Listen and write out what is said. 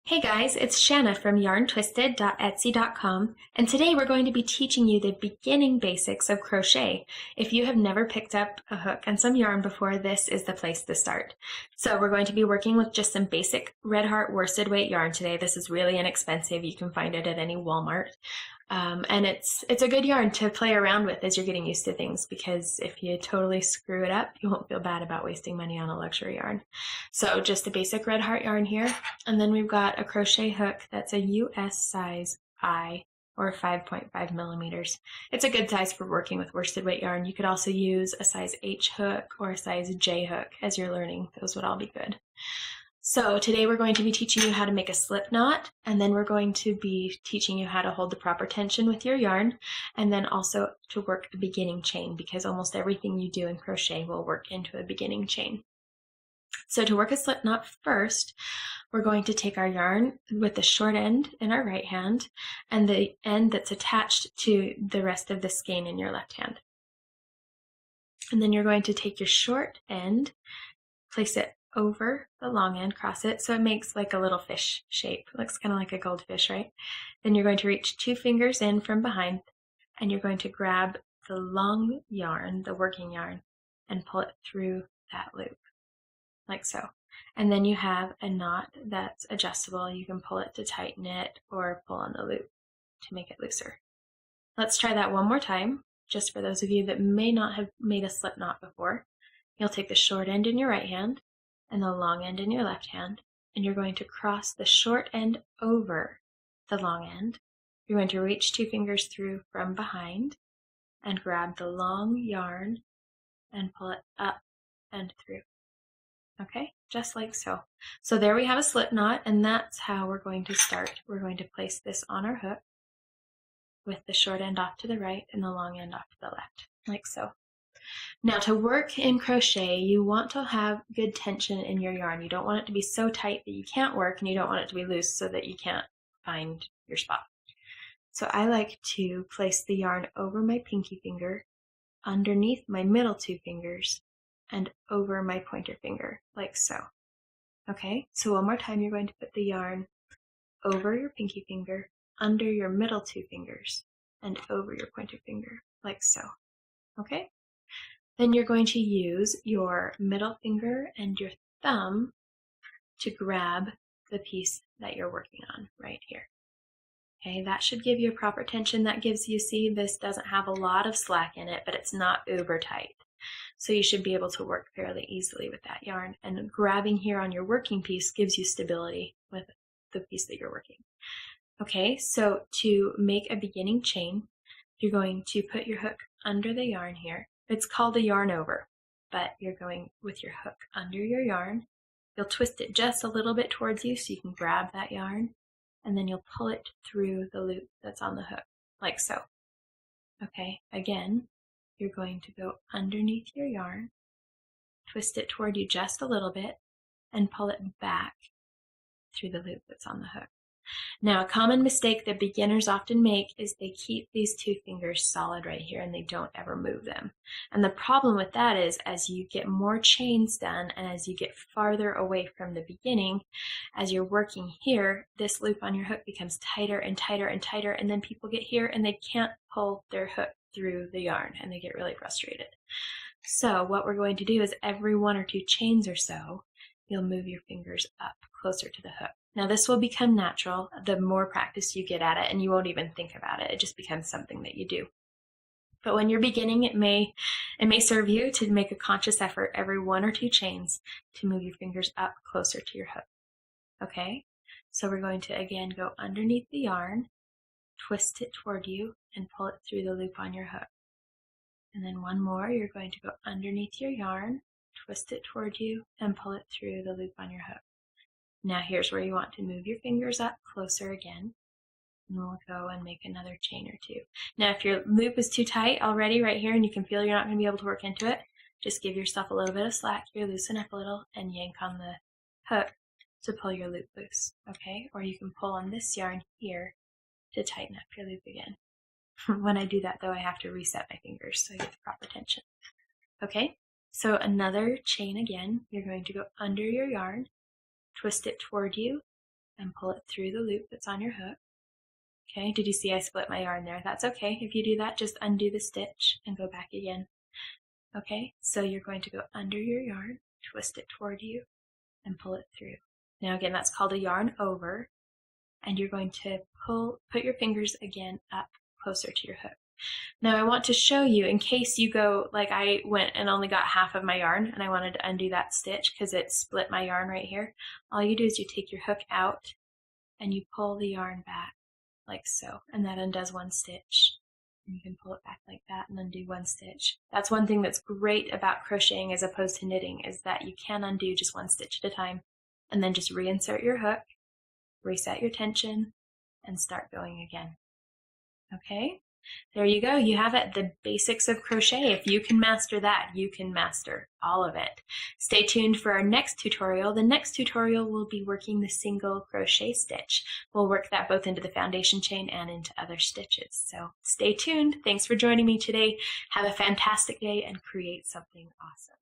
Hey guys, it's Shana from yarntwisted.etsy.com, and today we're going to be teaching you the beginning basics of crochet. If you have never picked up a hook and some yarn before, this is the place to start. So we're going to be working with just some basic Red Heart worsted weight yarn today. This is really inexpensive. You can find it at any Walmart. And it's a good yarn to play around with as you're getting used to things, because if you totally screw it up, you won't feel bad about wasting money on a luxury yarn. So just a basic Red Heart yarn here, and then we've got a crochet hook that's a US size I, or 5.5 millimeters. It's a good size for working with worsted weight yarn. You could also use a size H hook or a size J hook as you're learning. Those would all be good. So today we're going to be teaching you how to make a slip knot, and then we're going to be teaching you how to hold the proper tension with your yarn, and then also to work a beginning chain, because almost everything you do in crochet will work into a beginning chain. So to work a slip knot first, we're going to take our yarn with the short end in our right hand and the end that's attached to the rest of the skein in your left hand. And then you're going to take your short end, place it over the long end, cross it so it makes like a little fish shape. It looks kind of like a goldfish, right? Then you're going to reach 2 fingers in from behind, and you're going to grab the long yarn, the working yarn, and pull it through that loop, like so. And then you have a knot that's adjustable. You can pull it to tighten it or pull on the loop to make it looser. Let's try that one more time, just for those of you that may not have made a slip knot before. You'll take the short end in your right hand and the long end in your left hand, and you're going to cross the short end over the long end. You're going to reach 2 fingers through from behind and grab the long yarn and pull it up and through. Okay, just like so. So there we have a slip knot, and that's how we're going to start. We're going to place this on our hook with the short end off to the right and the long end off to the left, like so. Now to work in crochet, you want to have good tension in your yarn. You don't want it to be so tight that you can't work, and you don't want it to be loose so that you can't find your spot. So I like to place the yarn over my pinky finger, underneath my middle 2 fingers, and over my pointer finger, like so. Okay, so one more time, you're going to put the yarn over your pinky finger, under your middle 2 fingers, and over your pointer finger, like so. Okay? Then you're going to use your middle finger and your thumb to grab the piece that you're working on right here. Okay, that should give you a proper tension. That gives you, see, this doesn't have a lot of slack in it, but it's not uber tight. So you should be able to work fairly easily with that yarn. And grabbing here on your working piece gives you stability with the piece that you're working. Okay, so to make a beginning chain, you're going to put your hook under the yarn here. It's called a yarn over, but you're going with your hook under your yarn. You'll twist it just a little bit towards you so you can grab that yarn, and then you'll pull it through the loop that's on the hook, like so. Okay, again, you're going to go underneath your yarn, twist it toward you just a little bit, and pull it back through the loop that's on the hook. Now, a common mistake that beginners often make is they keep these 2 fingers solid right here and they don't ever move them. And the problem with that is, as you get more chains done and as you get farther away from the beginning, as you're working here, this loop on your hook becomes tighter and tighter and tighter, and then people get here and they can't pull their hook through the yarn and they get really frustrated. So what we're going to do is every 1 or 2 chains or so, you'll move your fingers up closer to the hook. Now this will become natural the more practice you get at it, and you won't even think about it. It just becomes something that you do. But when you're beginning, it may serve you to make a conscious effort every 1 or 2 chains to move your fingers up closer to your hook. Okay, so we're going to again go underneath the yarn, twist it toward you, and pull it through the loop on your hook. And then one more, you're going to go underneath your yarn, twist it toward you, and pull it through the loop on your hook. Now here's where you want to move your fingers up closer again, and we'll go and make another chain or 2. Now if your loop is too tight already right here and you can feel you're not going to be able to work into it, just give yourself a little bit of slack here, loosen up a little, and yank on the hook to pull your loop loose, okay? Or you can pull on this yarn here to tighten up your loop again. When I do that though, I have to reset my fingers so I get the proper tension. Okay, so another chain again. You're going to go under your yarn, twist it toward you, and pull it through the loop that's on your hook. Okay, did you see I split my yarn there? That's okay. If you do that, just undo the stitch and go back again. Okay, so you're going to go under your yarn, twist it toward you, and pull it through. Now again, that's called a yarn over, and you're going to put your fingers again up closer to your hook. Now I want to show you, in case you go, like I went and only got half of my yarn and I wanted to undo that stitch because it split my yarn right here. All you do is you take your hook out and you pull the yarn back like so, and that undoes one stitch. And you can pull it back like that and undo one stitch. That's one thing that's great about crocheting as opposed to knitting, is that you can undo just one stitch at a time and then just reinsert your hook, reset your tension, and start going again. Okay? There you go. You have it. The basics of crochet. If you can master that, you can master all of it. Stay tuned for our next tutorial. The next tutorial will be working the single crochet stitch. We'll work that both into the foundation chain and into other stitches. So stay tuned. Thanks for joining me today. Have a fantastic day and create something awesome.